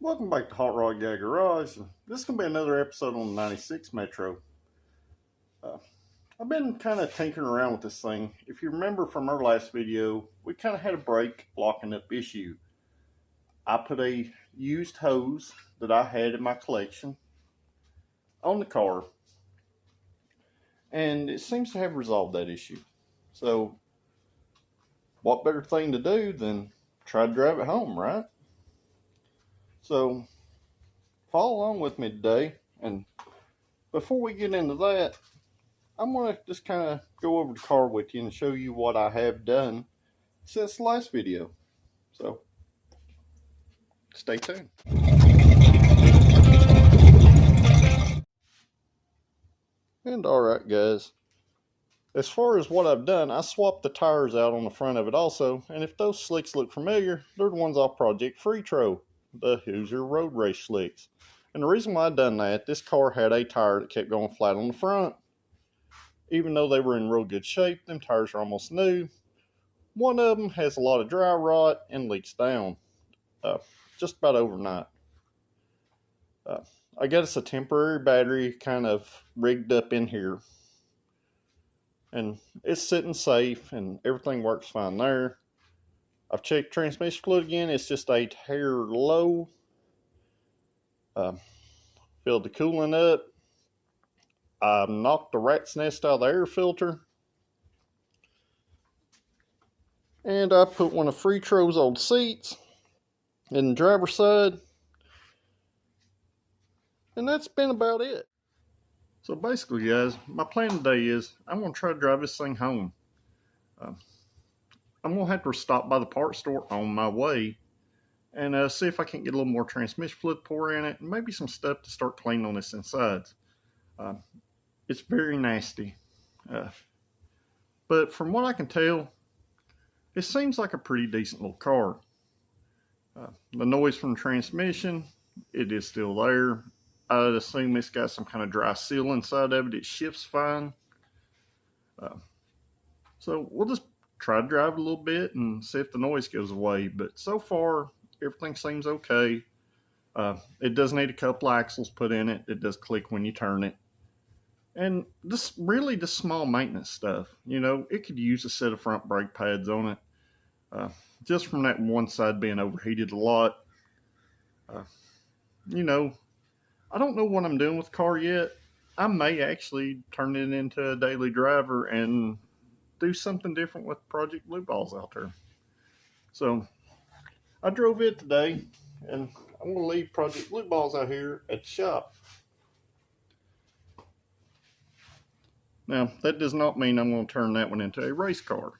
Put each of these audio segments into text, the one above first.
Welcome back to Hot Rod Guy Garage. This is going to be another episode on the 96 Metro. Uh, I've been kind of tinkering around with this thing. If you remember from our last video, we kind of had a brake locking up issue. I put a used hose that I had in my collection on the car, and it seems to have resolved that issue. So, what better thing to do than try to drive it home, right? So, follow along with me today, and before we get into that, I'm going to just kind of go over the car with you and show you what I have done since the last video. So, stay tuned. And alright guys, as far as what I've done, I swapped the tires out on the front of it also, and if those slicks look familiar, they're the ones off Project Freetro, the Hoosier Road Race slicks. And the reason why I done that, this car had a tire that kept going flat on the front. Even though they were in real good shape, them tires are almost new. One of them has a lot of dry rot and leaks down just about overnight. I got us a temporary battery kind of rigged up in here, and it's sitting safe and everything works fine there. I've checked transmission fluid again. It's just a hair low. Filled the coolant up. I knocked the rat's nest out of the air filter. And I put one of Freetro's old seats in the driver's side. And that's been about it. So basically, guys, my plan today is I'm going to try to drive this thing home. I'm going to have to stop by the parts store on my way and see if I can get a little more transmission fluid pour in it and maybe some stuff to start cleaning on this inside. It's very nasty. But from what I can tell, it seems like a pretty decent little car. The noise from the transmission, it is still there. I'd assume it's got some kind of dry seal inside of it. It shifts fine. So we'll just try to drive it a little bit and see if the noise goes away. But so far, everything seems okay. It does need a couple axles put in it. It does click when you turn it. And this really just small maintenance stuff. You know, it could use a set of front brake pads on it. Just from that one side being overheated a lot. You know, I don't know what I'm doing with the car yet. I may actually turn it into a daily driver and do something different with Project Blue Balls out there. So, I drove it today, and I'm going to leave Project Blue Balls out here at the shop. Now, that does not mean I'm going to turn that one into a race car.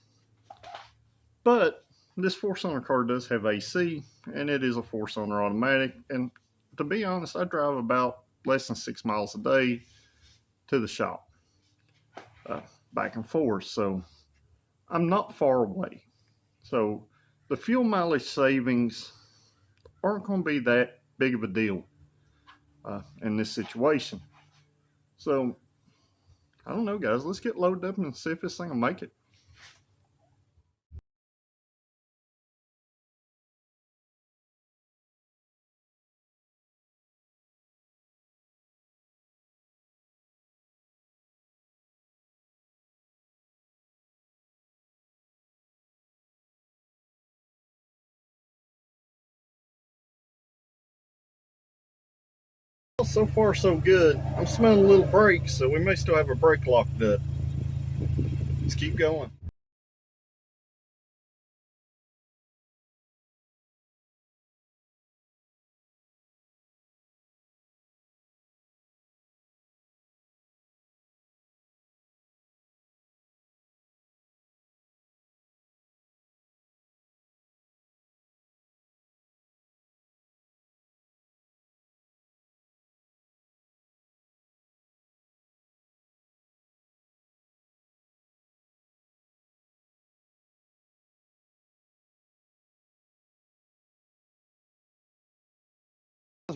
But this 4-cylinder car does have AC, and it is a 4-cylinder automatic. And to be honest, I drive about less than 6 miles a day to the shop, back and forth. So I'm not far away. So the fuel mileage savings aren't going to be that big of a deal in this situation. So I don't know, guys. Let's get loaded up and see if this thing will make it. So far, so good. I'm smelling a little brake, so we may still have a brake locked up. Let's keep going.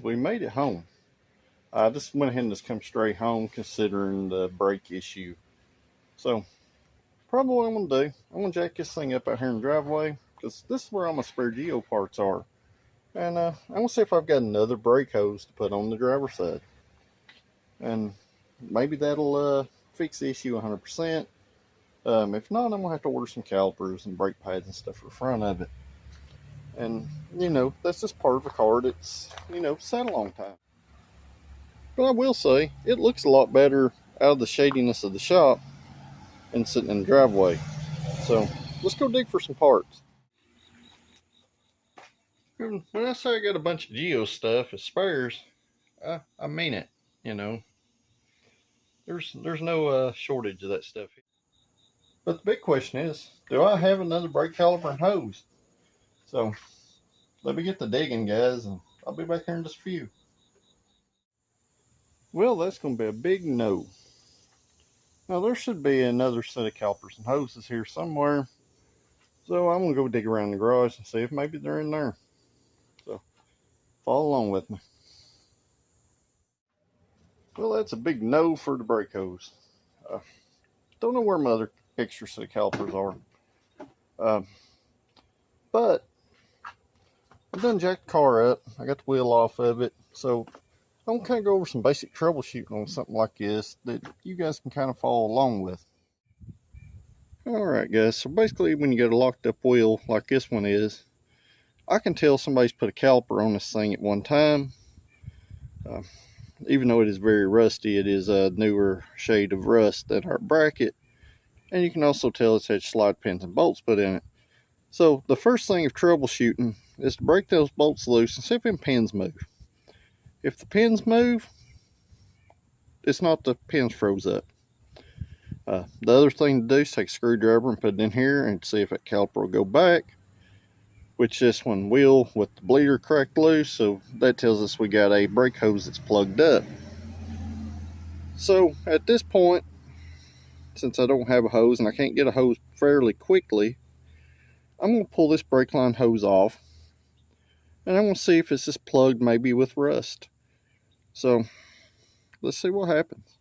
We made it home. I just went ahead and just come straight home considering the brake issue. So, probably what I'm going to do, I'm going to jack this thing up out here in the driveway because this is where all my spare Geo parts are. And I'm going to see if I've got another brake hose to put on the driver's side. And maybe that'll fix the issue 100%. If not, I'm going to have to order some calipers and brake pads and stuff for the front of it. And, you know, that's just part of a car that's, you know, sat a long time. But I will say, it looks a lot better out of the shadiness of the shop and sitting in the driveway. So, let's go dig for some parts. When I say I got a bunch of Geo stuff as spares, I mean it, you know. There's no shortage of that stuff. But the big question is, do I have another brake caliper and hose? So, let me get the digging, guys, and I'll be back here in just a few. Well, that's going to be a big no. Now, there should be another set of calipers and hoses here somewhere. So, I'm going to go dig around the garage and see if maybe they're in there. So, follow along with me. Well, that's a big no for the brake hose. Don't know where my other extra set of calipers are. But I done jacked the car up. I got the wheel off of it. So I'm going to kind of go over some basic troubleshooting on something like this that you guys can kind of follow along with. Alright guys, so basically when you get a locked up wheel like this one is, I can tell somebody's put a caliper on this thing at one time. Even though it is very rusty, it is a newer shade of rust than our bracket. And you can also tell it's had slide pins and bolts put in it. So the first thing of troubleshooting is to break those bolts loose and see if them pins move. If the pins move, it's not the pins froze up. The other thing to do is take a screwdriver and put it in here and see if that caliper will go back. Which this one will, with the bleeder cracked loose, so that tells us we got a brake hose that's plugged up. So at this point, since I don't have a hose and I can't get a hose fairly quickly, I'm going to pull this brake line hose off and I'm going to see if it's just plugged maybe with rust. So let's see what happens.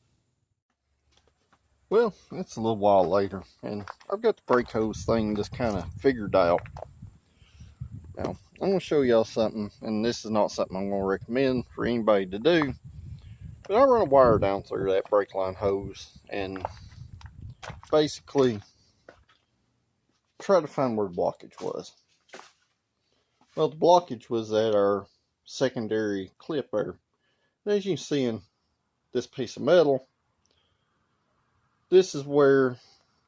Well, it's a little while later and I've got the brake hose thing just kind of figured out. Now, I'm going to show y'all something, and this is not something I'm going to recommend for anybody to do, but I run a wire down through that brake line hose and basically try to find where the blockage was. Well, the blockage was at our secondary clip there. And as you can see in this piece of metal, this is where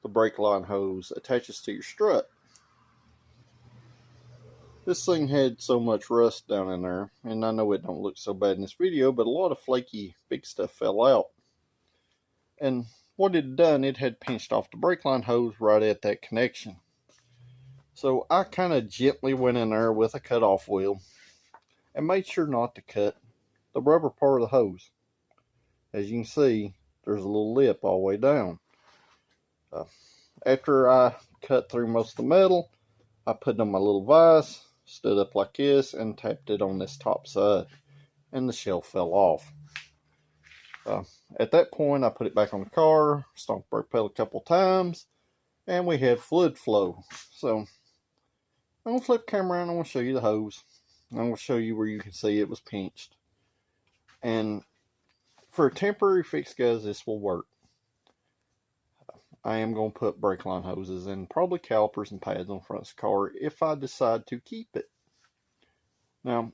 the brake line hose attaches to your strut. This thing had so much rust down in there, and I know it don't look so bad in this video, but a lot of flaky big stuff fell out. And what it had done, it had pinched off the brake line hose right at that connection. So I kind of gently went in there with a cut-off wheel and made sure not to cut the rubber part of the hose. As you can see, there's a little lip all the way down. After I cut through most of the metal, I put on my little vise, stood up like this, and tapped it on this top side, and the shell fell off. At that point, I put it back on the car, stomped the brake pedal a couple times, and we had fluid flow. So I'm going to flip the camera around, I'm going to show you the hose. I'm going to show you where you can see it was pinched. And for a temporary fix, guys, this will work. I am going to put brake line hoses and probably calipers and pads on the front of the car if I decide to keep it. Now,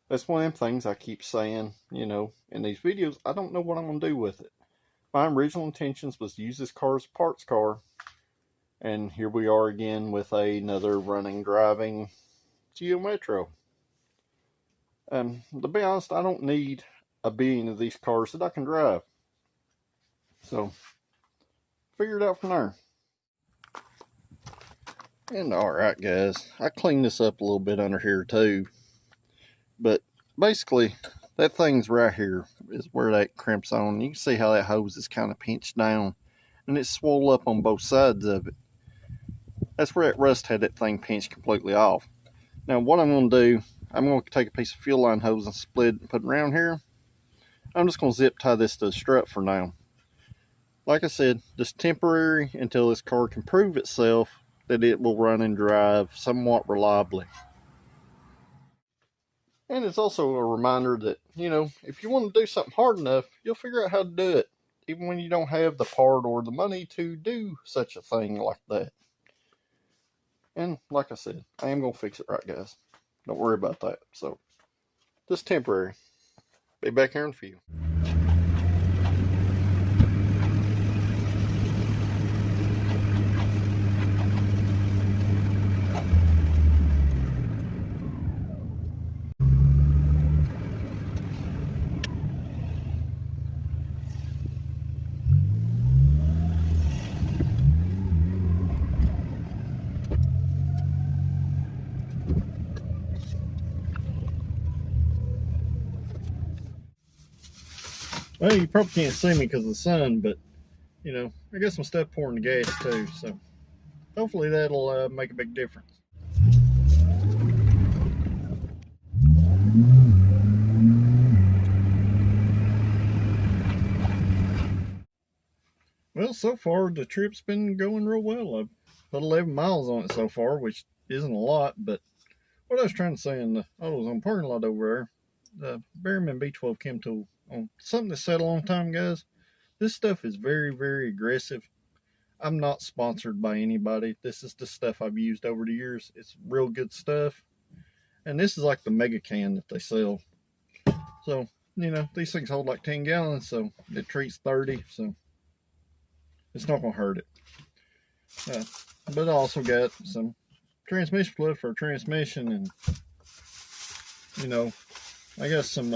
that's one of them things I keep saying, you know, in these videos. I don't know what I'm going to do with it. My original intentions was to use this car as a parts car. And here we are again with another running, driving Geo Metro. To be honest, I don't need a billion of these cars that I can drive. So, figure it out from there. And alright guys, I cleaned this up a little bit under here too. But basically, that thing's right here is where that crimps on. You can see how that hose is kind of pinched down. And it's swole up on both sides of it. That's where that rust had that thing pinched completely off. Now what I'm going to do, I'm going to take a piece of fuel line hose and split it and put it around here. I'm just going to zip tie this to the strut for now. Like I said, just temporary until this car can prove itself that it will run and drive somewhat reliably. And it's also a reminder that, you know, if you want to do something hard enough, you'll figure out how to do it, even when you don't have the part or the money to do such a thing like that. And like I said, I am going to fix it right, guys. Don't worry about that. So, just temporary. Be back here in a few. Well, you probably can't see me because of the sun, but, you know, I got some stuff pouring the gas too, so hopefully that'll make a big difference. Well, so far the trip's been going real well. I've put 11 miles on it so far, which isn't a lot, but what I was trying to say in the AutoZone parking lot over there, the Berryman B12 Chem Tool, on something that said a long time, guys, this stuff is very, very aggressive. I'm not sponsored by anybody. This is the stuff I've used over the years. It's real good stuff. And this is like the mega can that they sell. So, you know, these things hold like 10 gallons, so it treats 30, so it's not going to hurt it. But I also got some transmission fluid for a transmission, and, you know, I got some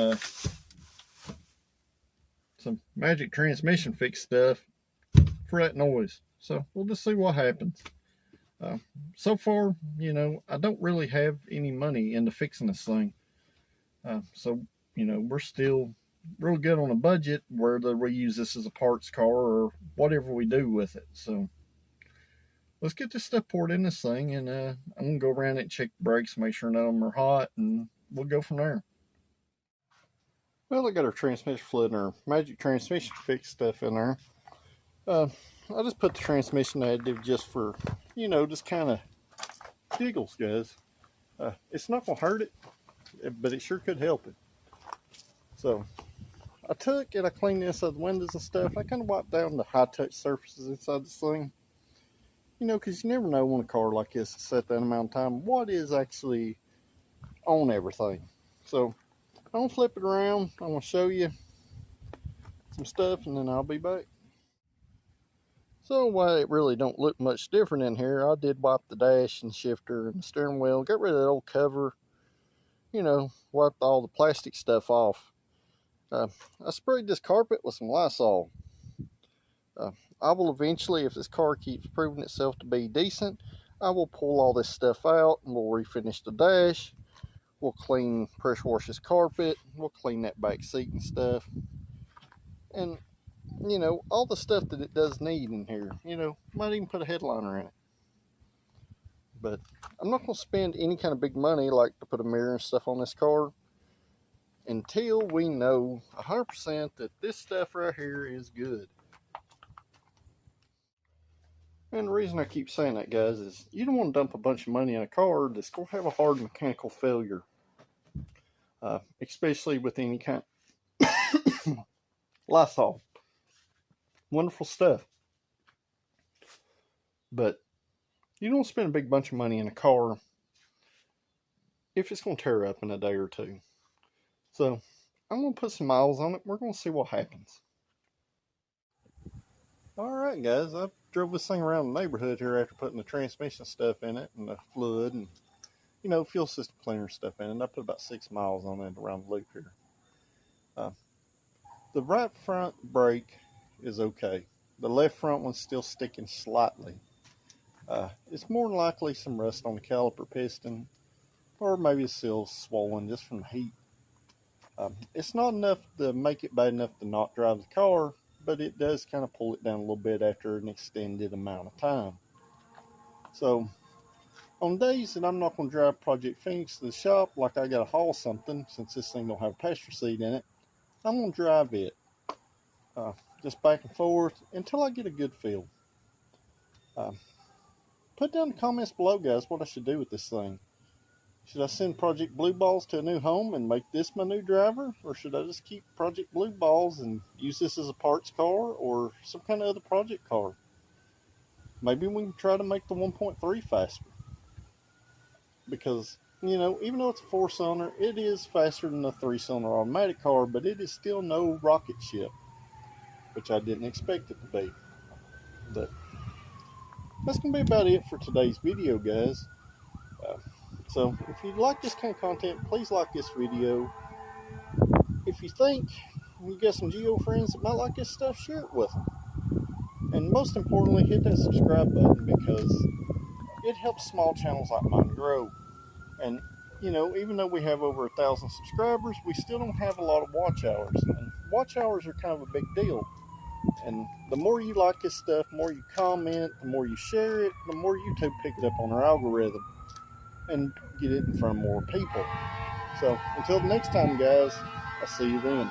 magic transmission fix stuff for that noise. So we'll just see what happens. So far, you know, I don't really have any money into fixing this thing. So, you know, we're still real good on a budget, whether we use this as a parts car or whatever we do with it. So let's get this stuff poured in this thing, and I'm going to go around it and check the brakes, make sure none of them are hot, and we'll go from there. Well, I got our transmission fluid and our magic transmission fix stuff in there. I just put the transmission additive just for, you know, just kind of giggles, guys. It's not going to hurt it, but it sure could help it. So I took and I cleaned the inside of the windows and stuff. I kind of wiped down the high-touch surfaces inside this thing. You know, because you never know when a car like this is set that amount of time, what is actually on everything. So I'm going to flip it around. I'm going to show you some stuff, and then I'll be back. So while it really don't look much different in here, I did wipe the dash and shifter and the steering wheel, get rid of that old cover, you know, wiped all the plastic stuff off. I sprayed this carpet with some Lysol. I will eventually, if this car keeps proving itself to be decent, I will pull all this stuff out and we'll refinish the dash. We'll clean, pressure wash this carpet. We'll clean that back seat and stuff. And, you know, all the stuff that it does need in here. You know, might even put a headliner in it. But I'm not going to spend any kind of big money like to put a mirror and stuff on this car until we know 100% that this stuff right here is good. And the reason I keep saying that, guys, is you don't want to dump a bunch of money in a car that's going to have a hard mechanical failure. Especially with any kind of Lysol. Wonderful stuff. But you don't spend a big bunch of money in a car if it's going to tear up in a day or two. So I'm going to put some miles on it. We're going to see what happens. Alright, guys, I drove this thing around the neighborhood here after putting the transmission stuff in it and the fluid and, you know, fuel system cleaner stuff in it. And I put about 6 miles on it around the loop here. The right front brake is okay. The left front one's still sticking slightly. It's more than likely some rust on the caliper piston, or maybe it's still swollen just from the heat. It's not enough to make it bad enough to not drive the car, but it does kind of pull it down a little bit after an extended amount of time. So on days that I'm not going to drive Project Phoenix to the shop, like I got to haul something, since this thing don't have a passenger seat in it, I'm going to drive it just back and forth until I get a good feel. Put down in the comments below, guys, what I should do with this thing. Should I send Project Blue Balls to a new home and make this my new driver? Or should I just keep Project Blue Balls and use this as a parts car or some kind of other project car? Maybe we can try to make the 1.3 faster. Because, you know, even though it's a 4-cylinder, it is faster than a 3-cylinder automatic car, but it is still no rocket ship, which I didn't expect it to be. But that's going to be about it for today's video, guys. So if you like this kind of content, please like this video. If you think you got some Geo friends that might like this stuff, share it with them. And most importantly, hit that subscribe button, because it helps small channels like mine grow. And, you know, even though we have over 1,000 subscribers, we still don't have a lot of watch hours. And watch hours are kind of a big deal. And the more you like this stuff, the more you comment, the more you share it, the more YouTube pick it up on our algorithm and get it in front of more people. So until the next time, guys, I'll see you then.